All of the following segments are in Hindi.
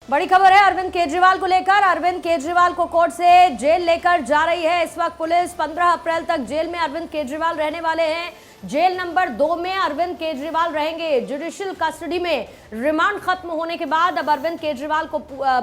बड़ी खबर है अरविंद केजरीवाल को लेकर। अरविंद केजरीवाल को कोर्ट से जेल लेकर जा रही है इस वक्त पुलिस। 15 अप्रैल तक जेल में अरविंद केजरीवाल रहने वाले हैं। जेल नंबर 2 में अरविंद केजरीवाल रहेंगे। जुडिशियल कस्टडी में रिमांड खत्म होने के बाद अब अरविंद केजरीवाल को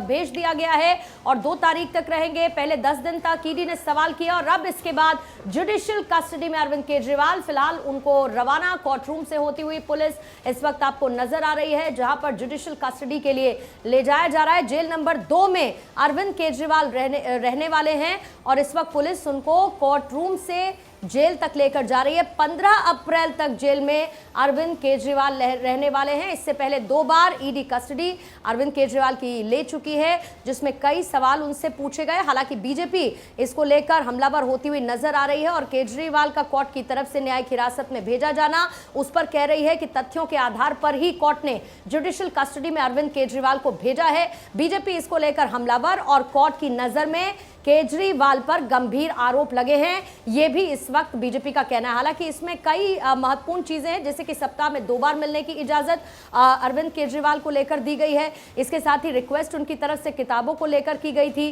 भेज दिया गया है और 2 तारीख तक रहेंगे। पहले 10 दिन तक ईडी ने सवाल किया और अब इसके बाद जुडिशियल कस्टडी में अरविंद केजरीवाल। फिलहाल उनको रवाना कोर्ट रूम से होती हुई पुलिस इस वक्त आपको नजर आ रही है, जहां पर जुडिशियल कस्टडी के लिए ले जाया जा रहा है। जेल नंबर 2 में अरविंद केजरीवाल रहने वाले हैं और इस वक्त पुलिस उनको कोर्ट रूम से जेल तक लेकर जा रही है। 15 अप्रैल तक जेल में अरविंद केजरीवाल रहने वाले हैं। इससे पहले 2 बार ईडी कस्टडी अरविंद केजरीवाल की ले चुकी है, जिसमें कई सवाल उनसे पूछे गए। हालांकि बीजेपी इसको लेकर हमलावर होती हुई नजर आ रही है और केजरीवाल का कोर्ट की तरफ से न्यायिक हिरासत में भेजा जाना उस पर कह रही है कि तथ्यों के आधार पर ही कोर्ट ने जुडिशियल कस्टडी में अरविंद केजरीवाल को भेजा है। बीजेपी इसको लेकर हमलावर और कोर्ट की नजर में केजरीवाल पर गंभीर आरोप लगे हैं, ये भी इस वक्त बीजेपी का कहना है। हालांकि इसमें कई महत्वपूर्ण चीजें हैं, जैसे कि सप्ताह में 2 बार मिलने की इजाजत अरविंद केजरीवाल को लेकर दी गई है। इसके साथ ही रिक्वेस्ट उनकी तरफ से किताबों को लेकर की गई थी।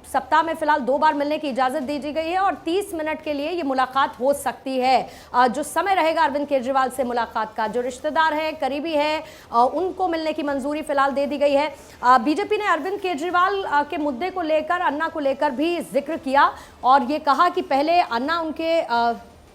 सप्ताह में फिलहाल 2 बार मिलने की इजाजत दी गई है और 30 मिनट के लिए ये मुलाकात हो सकती है। जो समय रहेगा अरविंद केजरीवाल से मुलाकात का, जो रिश्तेदार है, करीबी है, उनको मिलने की मंजूरी फिलहाल दे दी गई है। बीजेपी ने अरविंद केजरीवाल के मुद्दे को लेकर, अन्ना को लेकर भी जिक्र किया और ये कहा कि पहले अन्ना उनके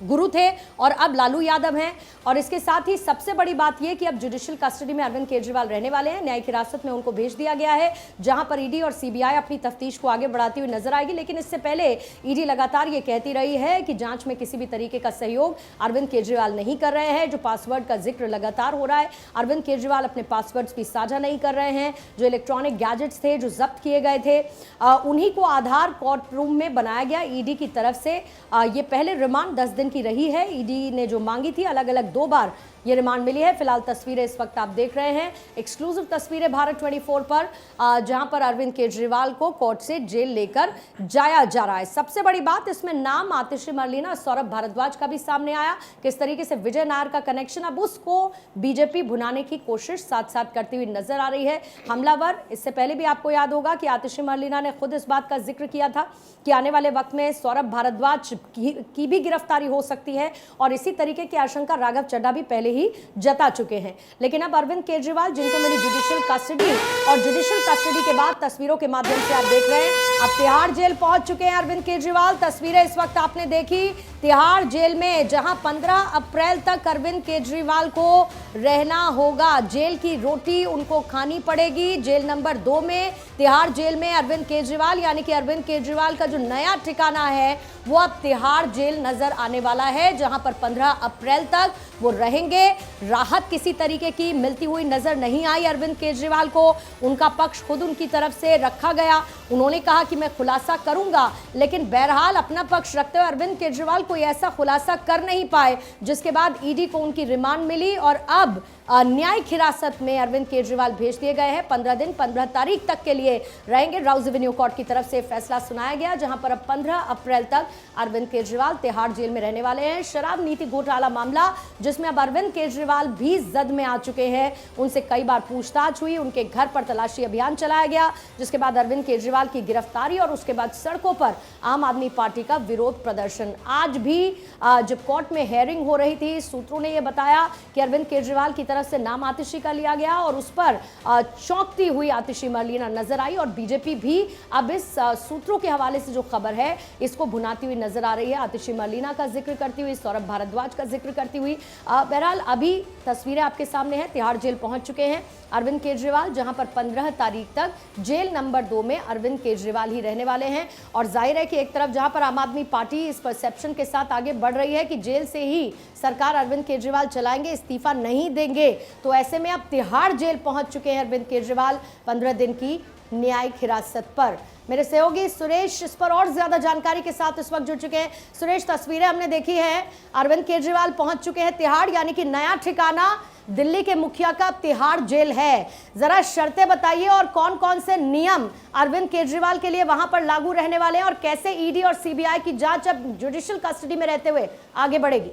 गुरु थे और अब लालू यादव हैं। और इसके साथ ही सबसे बड़ी बात यह कि अब जुडिशियल कस्टडी में अरविंद केजरीवाल रहने वाले हैं। न्यायिक हिरासत में उनको भेज दिया गया है, जहां पर ईडी और सीबीआई अपनी तफ्तीश को आगे बढ़ाती हुई नजर आएगी। लेकिन इससे पहले ईडी लगातार ये कहती रही है कि जांच में किसी भी तरीके का सहयोग अरविंद केजरीवाल नहीं कर रहे हैं। जो पासवर्ड का जिक्र लगातार हो रहा है, अरविंद केजरीवाल अपने पासवर्ड्स भी साझा नहीं कर रहे हैं। जो इलेक्ट्रॉनिक गैजेट्स थे जो जब्त किए गए थे, उन्हीं को आधार कोर्ट रूम में बनाया गया ईडी की तरफ से। ये पहले रिमांड 10 दिन की रही है। ईडी ने जो मांगी थी, अलग अलग 2 बार ये रिमांड मिली है। फिलहाल तस्वीरें इस वक्त आप देख रहे हैं, एक्सक्लूसिव तस्वीरें भारत 24 पर, जहां पर अरविंद केजरीवाल को कोर्ट से जेल लेकर जाया जा रहा है। सबसे बड़ी बात इसमें नाम आतिशी मरलेना, सौरभ भारद्वाज का भी सामने आया। किस तरीके से विजय नायर का कनेक्शन, अब उसको बीजेपी भुनाने की कोशिश साथ साथ करती हुई नजर आ रही है। हमलावर, इससे पहले भी आपको याद होगा कि आतिशी मरलेना ने खुद इस बात का जिक्र किया था कि आने वाले वक्त में सौरभ भारद्वाज की भी गिरफ्तारी हो सकती है और इसी तरीके की आशंका राघव चड्ढा भी पहले ही जता चुके हैं। लेकिन अब अरविंद केजरीवाल, जिनको मिली जुडिशियल कस्टडी, और जुडिशियल कस्टडी के बाद तस्वीरों के माध्यम से आप देख रहे हैं, अब तिहाड़ जेल पहुंच चुके हैं अरविंद केजरीवाल। तस्वीरें इस वक्त आपने देखी तिहाड़ जेल में, जहां 15 अप्रैल तक अरविंद केजरीवाल को रहना होगा। जेल की रोटी उनको खानी पड़ेगी। जेल नंबर 2 में, तिहाड़ जेल में अरविंद केजरीवाल, यानी कि अरविंद केजरीवाल का जो नया ठिकाना है वो अब तिहाड़ जेल नजर आने वाला है, जहां पर 15 अप्रैल तक वो रहेंगे। राहत किसी तरीके की मिलती हुई नजर नहीं आई अरविंद केजरीवाल को। उनका पक्ष खुद उनकी तरफ से रखा गया। उन्होंने कहा कि मैं खुलासा करूंगा, लेकिन बहरहाल अपना पक्ष रखते हुए अरविंद केजरीवाल कोई ऐसा खुलासा कर नहीं पाए, जिसके बाद ईडी को उनकी रिमांड मिली और अब न्यायिक हिरासत में अरविंद केजरीवाल भेज दिए गए हैं। 15 दिन, 15 तारीख तक के लिए रहेंगे। राउज एवेन्यू कोर्ट की तरफ से फैसला सुनाया गया, जहां पर अब 15 अप्रैल तक अरविंद केजरीवाल तिहाड़ जेल में रहने वाले हैं। शराब नीति घोटाला मामला, जिसमें अब अरविंद केजरीवाल भी जद में आ चुके हैं। उनसे कई बार पूछताछ हुई, उनके घर पर तलाशी अभियान चलाया गया, जिसके बाद अरविंद केजरीवाल की गिरफ्तारी और उसके बाद सड़कों पर आम आदमी पार्टी का विरोध प्रदर्शन। आज भी जब कोर्ट में हेयरिंग हो रही थी, सूत्रों ने यह बताया कि अरविंद केजरीवाल की तरफ से नाम आतिशी का लिया गया और उस पर चौंकती हुई आतिशी मरलेना नजर आई और बीजेपी भी अब इस सूत्रों के हवाले से जो खबर है इसको भुनाती हुई नजर आ रही है। आतिशी मरलेना का जिक्र करती हुई, सौरभ भारद्वाज का जिक्र करती हुई। बहरहाल अभी तस्वीरें आपके सामने हैं, तिहाड़ जेल पहुंच चुके हैं अरविंद केजरीवाल, जहां पर 15 तारीख तक जेल नंबर 2 में अरविंद केजरीवाल ही रहने वाले हैं। और जाहिर है कि एक तरफ जहां पर आम आदमी पार्टी इस परसेप्शन के साथ आगे बढ़ रही है कि जेल से ही सरकार अरविंद केजरीवाल चलाएंगे, इस्तीफा नहीं देंगे, तो ऐसे में अब तिहाड़ जेल पहुंच चुके हैं अरविंद केजरीवाल 15 दिन की न्यायिक हिरासत पर। मेरे सहयोगी सुरेश इस पर और ज्यादा जानकारी के साथ इस वक्त जुड़ चुके हैं। सुरेश, तस्वीरें हमने देखी है, अरविंद केजरीवाल पहुंच चुके हैं तिहाड़, यानी कि नया ठिकाना दिल्ली के मुखिया का तिहाड़ जेल है। जरा शर्तें बताइए और कौन कौन से नियम अरविंद केजरीवाल के लिए वहां पर लागू रहने वाले हैं और कैसे ईडी और सीबीआई की जांच अब जुडिशियल कस्टडी में रहते हुए आगे बढ़ेगी।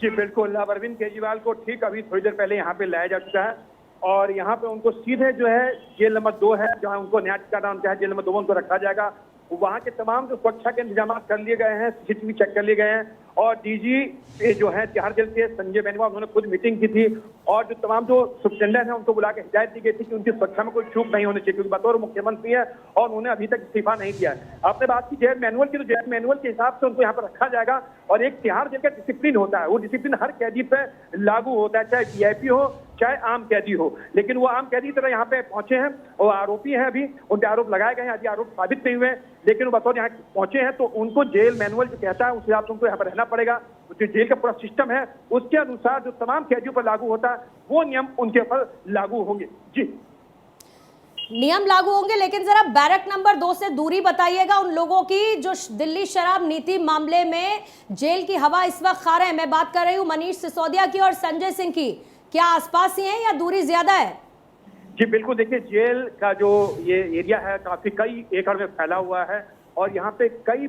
जी बिल्कुल, अब अरविंद केजरीवाल को ठीक अभी थोड़ी देर पहले यहाँ पे लाया जा चुका है और यहाँ पे उनको सीधे जो है जेल नंबर 2 है, जहाँ उनको न्याय का नाम है, जेल नंबर 2 में उनको रखा जाएगा। वहाँ के तमाम जो सुरक्षा के इंतजाम कर लिए गए हैं, सीसीटीवी चेक कर लिए गए हैं। और डीजी जो है तिहाड़ जेल के संजय बेनीवाल, उन्होंने खुद मीटिंग की थी और जो तमाम जो सुप्रिंटेंडेंट है उनको बुला के हिदायत दी गई थी कि उनकी सुरक्षा में कोई चूक नहीं होनी चाहिए, क्योंकि बतौर मुख्यमंत्री है और उन्होंने अभी तक इस्तीफा नहीं किया है। आपने बात की जेल मैनुअल की, तो जेल मैनुअल के हिसाब से उनको यहाँ पर रखा जाएगा। और एक तिहाड़ जेल का डिसिप्लिन होता है, वो डिसिप्लिन हर कैदी पे लागू होता है, चाहे वीआईपी हो चाहे आम कैदी हो। लेकिन वो आम कैदी की तरह यहाँ पे पहुंचे हैं और आरोपी हैं, अभी उन पे आरोप लगाए गए हैं, अभी आरोप साबित नहीं हुए, लेकिन वो बतौर यहाँ पहुंचे हैं तो उनको जेल मैनुअल जो कहता है उस हिसाब से उनको यहाँ पर रहना पड़ेगा। जो जेल का पूरा सिस्टम है उसके अनुसार जो तमाम कैदियों पर लागू होता है वो नियम उनके ऊपर लागू होंगे। जी, नियम लागू होंगे, लेकिन जरा बैरक नंबर 2 से दूरी बताइएगा उन लोगों की जो दिल्ली शराब नीति मामले में जेल की हवा इस वक्त खा रहे हैं। मैं बात कर रही हूँ मनीष सिसोदिया की और संजय सिंह की। क्या आसपास ही है या दूरी ज्यादा है? जी बिल्कुल, देखिए जेल का जो ये एरिया है काफी कई एकड़ में फैला हुआ है और यहाँ पे कई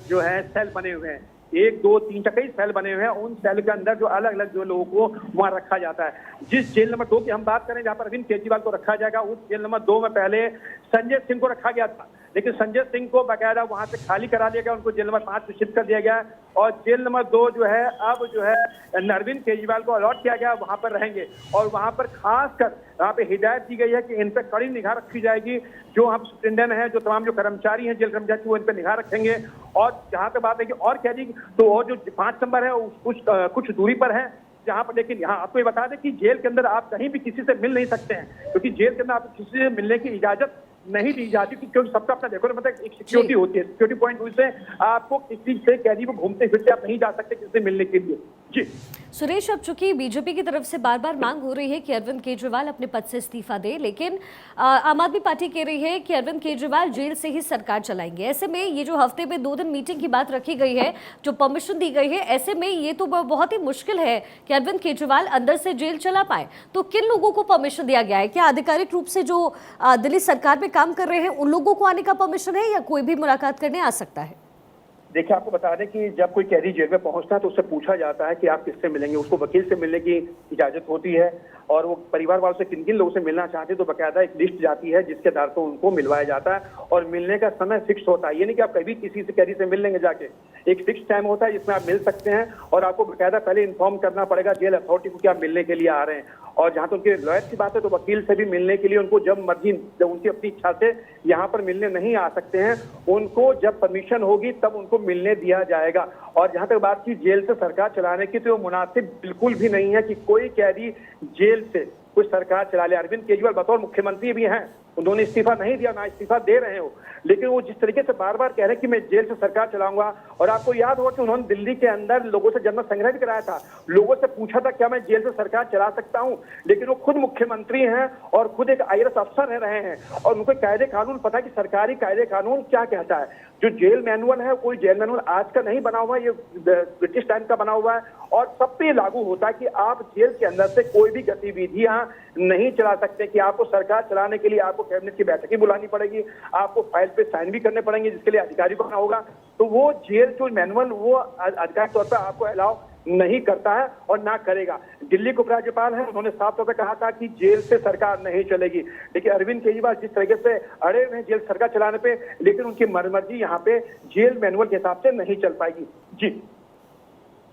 जो है सेल बने हुए हैं, 1 2 3 कई सेल बने हुए हैं। उन सेल के अंदर जो अलग अलग जो लोगों को वहां रखा जाता है। जिस जेल नंबर 2 की हम बात करें जहां पर अरविंद केजरीवाल को रखा जाएगा, उस जेल नंबर 2 में पहले संजय सिंह को रखा गया था, लेकिन संजय सिंह को बाकायदा वहां से खाली करा दिया गया, उनको जेल नंबर 5 में शिफ्ट कर दिया गया और जेल नंबर 2 जो है अब जो है अरविंद केजरीवाल को अलॉट किया गया, वहां पर रहेंगे। और वहां पर खासकर यहाँ पे हिदायत दी गई है कि इन पर कड़ी निगाह रखी जाएगी। जो हम सुप्रिंटेंडेंट हैं, जो तमाम जो कर्मचारी हैं, जेल कर्मचारी, वो इन पर निगाह रखेंगे। और जहाँ पे बात है कि और कैदी, तो और जो 5 नंबर है कुछ दूरी पर है जहाँ पर, लेकिन यहाँ आपको ये बता दें कि जेल के अंदर आप कहीं भी किसी से मिल नहीं सकते हैं, क्योंकि जेल के अंदर आपको किसी से मिलने की इजाजत नहीं दी जाती, क्योंकि सबका अपना देखो मतलब एक सिक्योरिटी होती है। सिक्योरिटी पॉइंट से आपको किसी से कैदी को घूमते फिरते आप नहीं जा सकते किसी से मिलने के लिए। जी सुरेश, अब चूंकि बीजेपी की तरफ से बार बार मांग हो रही है कि अरविंद केजरीवाल अपने पद से इस्तीफा दे, लेकिन आम आदमी पार्टी कह रही है कि अरविंद केजरीवाल जेल से ही सरकार चलाएंगे। ऐसे में ये जो हफ्ते में 2 दिन मीटिंग की बात रखी गई है, जो परमिशन दी गई है, ऐसे में ये तो बहुत ही मुश्किल है कि अरविंद केजरीवाल अंदर से जेल चला पाए। तो किन लोगों को परमिशन दिया गया है? क्या आधिकारिक रूप से जो दिल्ली सरकार में काम कर रहे हैं उन लोगों को आने का परमिशन है या कोई भी मुलाकात करने आ सकता है? देखिए, आपको बता दें कि जब कोई कैदी जेल में पहुंचता है तो उससे पूछा जाता है कि आप किससे मिलेंगे। उसको वकील से मिलने की इजाजत होती है और वो परिवार वालों से किन किन लोगों से मिलना चाहते हैं तो बाकायदा एक लिस्ट जाती है जिसके आधार पर उनको मिलवाया जाता है। और मिलने का समय फिक्स होता है, ये नहीं कि आप कभी किसी से कैदी से मिल लेंगे जाके। एक फिक्स टाइम होता है जिसमें आप मिल सकते हैं और आपको बाकायदा पहले इन्फॉर्म करना पड़ेगा जेल अथॉरिटी को कि आप मिलने के लिए आ रहे हैं। और जहां तक उनके लॉयर की बात है तो वकील से भी मिलने के लिए उनको जब मर्जी, जब उनकी अपनी इच्छा से यहाँ पर मिलने नहीं आ सकते हैं, उनको जब परमिशन होगी तब उनको मिलने दिया जाएगा। और जहां तक बात की जेल से सरकार चलाने की, तो मुनासिब बिल्कुल भी नहीं है कि कोई कैदी जेल से कुछ सरकार चला ले। अरविंद केजरीवाल बतौर मुख्यमंत्री भी हैं, उन्होंने इस्तीफा नहीं दिया, ना इस्तीफा दे रहे हो, लेकिन वो जिस तरीके से बार बार कह रहे हैं कि मैं जेल से सरकार चलाऊंगा। और आपको याद होगा कि उन्होंने दिल्ली के अंदर लोगों से जनमत संग्रह भी कराया था, लोगों से पूछा था क्या मैं जेल से सरकार चला सकता हूं, लेकिन वो खुद मुख्यमंत्री हैं और खुद एक IAS अफसर रहे हैं और उनको कायदे कानून पता है कि सरकारी कायदे कानून क्या कहता है। जो जेल मैनुअल है, कोई जेल मैनुअल आज का नहीं बना हुआ है, ये ब्रिटिश टाइम का बना हुआ है और सब पे लागू होता है कि आप जेल के अंदर से कोई भी गतिविधियां नहीं चला सकते, कि आपको सरकार चलाने के लिए आपको कैबिनेट की बैठक ही बुलानी पड़ेगी, आपको फाइल पे साइन भी करने पड़ेंगे, जिसके लिए अधिकारी को आना होगा। तो वो जेल जो मैनुअल वो आधिकारिक तौर पर आपको अलाउ नहीं करता है और ना करेगा। दिल्ली के उपराज्यपाल हैं, उन्होंने साफ तौर पर कहा था कि जेल से सरकार नहीं चलेगी, लेकिन अरविंद केजरीवाल जिस तरीके से अड़े हुए हैं जेल सरकार चलाने पे, लेकिन उनकी मर्जी यहाँ पे जेल मैनुअल के हिसाब से नहीं चल पाएगी। जी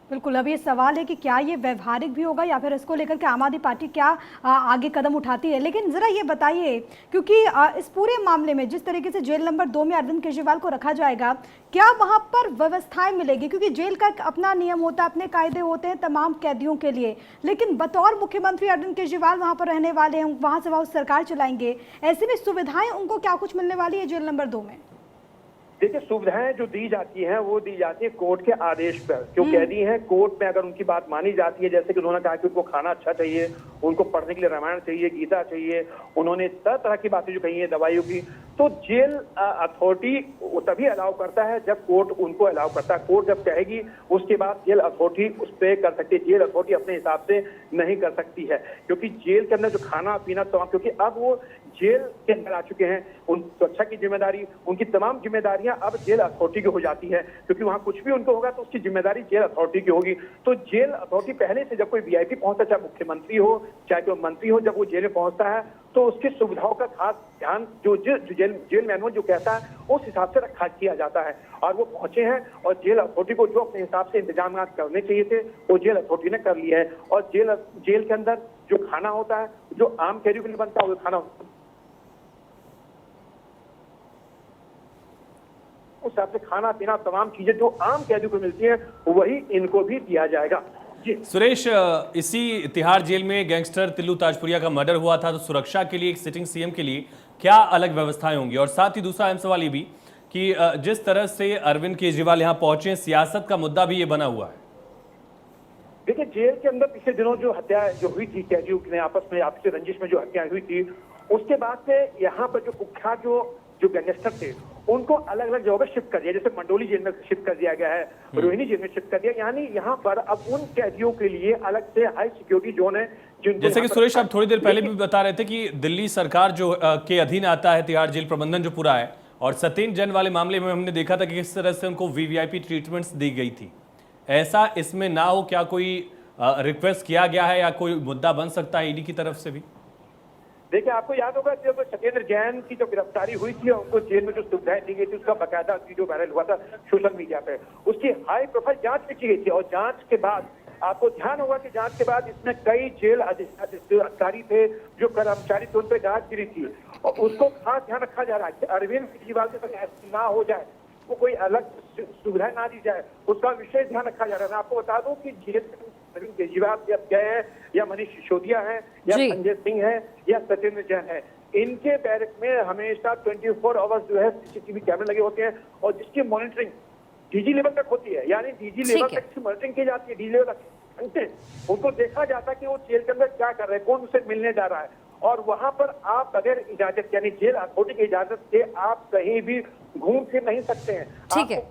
बिल्कुल, अब ये सवाल है कि क्या ये व्यवहारिक भी होगा या फिर इसको लेकर के आम आदमी पार्टी क्या आगे कदम उठाती है। लेकिन ज़रा ये बताइए, क्योंकि इस पूरे मामले में जिस तरीके से जेल नंबर 2 में अरविंद केजरीवाल को रखा जाएगा, क्या वहाँ पर व्यवस्थाएं मिलेगी? क्योंकि जेल का अपना नियम होता है, अपने कायदे होते हैं तमाम कैदियों के लिए, लेकिन बतौर मुख्यमंत्री अरविंद केजरीवाल वहाँ पर रहने वाले हैं, वहाँ से वहाँ सरकार चलाएंगे। ऐसे में सुविधाएं उनको क्या कुछ मिलने वाली है जेल नंबर 2 में? देखिए, सुविधाएं जो दी जाती हैं वो दी जाती है कोर्ट के आदेश पर। जो कैदी हैं, कोर्ट में अगर उनकी बात मानी जाती है, जैसे कि उन्होंने कहा कि उनको खाना अच्छा चाहिए, उनको पढ़ने के लिए रामायण चाहिए, गीता चाहिए, उन्होंने तरह तरह की बातें जो कही है दवाइयों की, तो जेल अथॉरिटी तभी अलाउ करता है जब कोर्ट उनको अलाउ करता है। कोर्ट जब कहेगी उसके बाद जेल अथॉरिटी उस पर कर सकती है। जेल अथॉरिटी अपने हिसाब से नहीं कर सकती है, क्योंकि जेल के अंदर जो खाना पीना, तो क्योंकि अब वो जेल के अंदर आ चुके हैं, उन सुरक्षा की जिम्मेदारी, उनकी तमाम जिम्मेदारियां अब जेल अथॉरिटी की हो जाती है, क्योंकि वहां कुछ भी उनको होगा तो उसकी जिम्मेदारी जेल अथॉरिटी की होगी। तो जेल अथॉरिटी पहले से जब कोई वीआईपी पहुंचता, चाहे मुख्यमंत्री हो चाहे कोई मंत्री हो, जब वो जेल में पहुंचता है तो उसकी सुविधाओं का खास ध्यान जो जेल मैनुअल जो कहता है उस हिसाब से रखा किया जाता है। और वो पहुंचे हैं और जेल अथॉरिटी को जो अपने हिसाब से इंतजाम करने चाहिए थे वो जेल अथॉरिटी ने कर लिया है। और जेल के अंदर जो खाना होता है, जो आम कैदियों के लिए बनता है वो खाना उस हिसाब से खाना पीना तमाम चीजें जो आम कैदियों को मिलती हैं वही इनको भी दिया जाएगा। जी सुरेश, इसी तिहाड़ जेल में गैंगस्टर तिल्लू ताजपुरिया का मर्डर हुआ था, तो सुरक्षा के लिए एक सिटिंग सीएम के लिए क्या अलग व्यवस्थाएं होंगी? और साथ ही दूसरा अहम सवाल ये भी कि जिस तरह से अरविंद केजरीवाल यहाँ पहुंचे, सियासत का मुद्दा भी ये बना हुआ है। देखिए, जेल के अंदर पिछले दिनों जो हत्या जो हुई थी कैदियों के आपस में आपसी रंजिश में जो हत्या हुई थी, उसके बाद से यहाँ पर जो कुख्यात जो गैंगस्टर थे उनको अलग अलग जगहों पर शिफ्ट कर दिया। जैसे मंडोली जेल में शिफ्ट कर दिया गया है, रोहिणी जेल में शिफ्ट कर दिया, यानी यहाँ पर अब उन कैदियों के लिए अलग से हाई सिक्योरिटी जोन है। जैसे कि सुरेश आप थोड़ी देर पहले भी बता रहे थे कि दिल्ली सरकार जो के अधीन आता है तिहाड़ जेल प्रबंधन जो पूरा है, और सत्येंद्र जैन वाले मामले में हमने देखा था कि किस तरह से उनको वीवीआईपी ट्रीटमेंट्स दी गई थी। ऐसा इसमें ना हो, क्या कोई रिक्वेस्ट किया गया है या कोई मुद्दा बन सकता है ईडी की तरफ से भी? देखिए, आपको याद होगा जब सत्येंद्र जैन की जो गिरफ्तारी हुई थी और उनको जेल में जो सुविधाएं दी गई थी उसका बकायदा वीडियो वायरल हुआ था सोशल मीडिया पे, उसकी हाई प्रोफाइल जांच भी की गई थी। और जांच के बाद आपको ध्यान होगा कि जांच के बाद इसमें कई जेल अधिकारी थे, जो कर्मचारी थे, उन पर जांच गिरी थी और उसको खास ध्यान रखा जा रहा है कि अरविंद केजरीवाल के साथ ऐसा ना हो जाए, वो कोई अलग सुविधाएं ना दी जाए, उसका विशेष ध्यान रखा जा रहा है। मैं आपको बता दूं कि जेल अरविंद केजरीवाल जब गए हैं या मनीष सिसोदिया है या संजय सिंह है या सत्येंद्र जैन है, इनके बैरक में हमेशा 24 आवर्स जो है सीसीटीवी कैमरे लगे होते हैं और जिसकी मॉनिटरिंग डीजी लेवल तक होती है, यानी डीजी लेवल तक की मॉनिटरिंग की जाती है। डीजी लेवल तक उनको देखा जाता है कि वो जेल के अंदर क्या कर रहे हैं, कौन उसे मिलने जा रहा है। और वहां पर आप बगैर इजाजत यानी जेल अथॉरिटी की इजाजत से आप कहीं भी घूम फिर नहीं सकते हैं। ठीक है।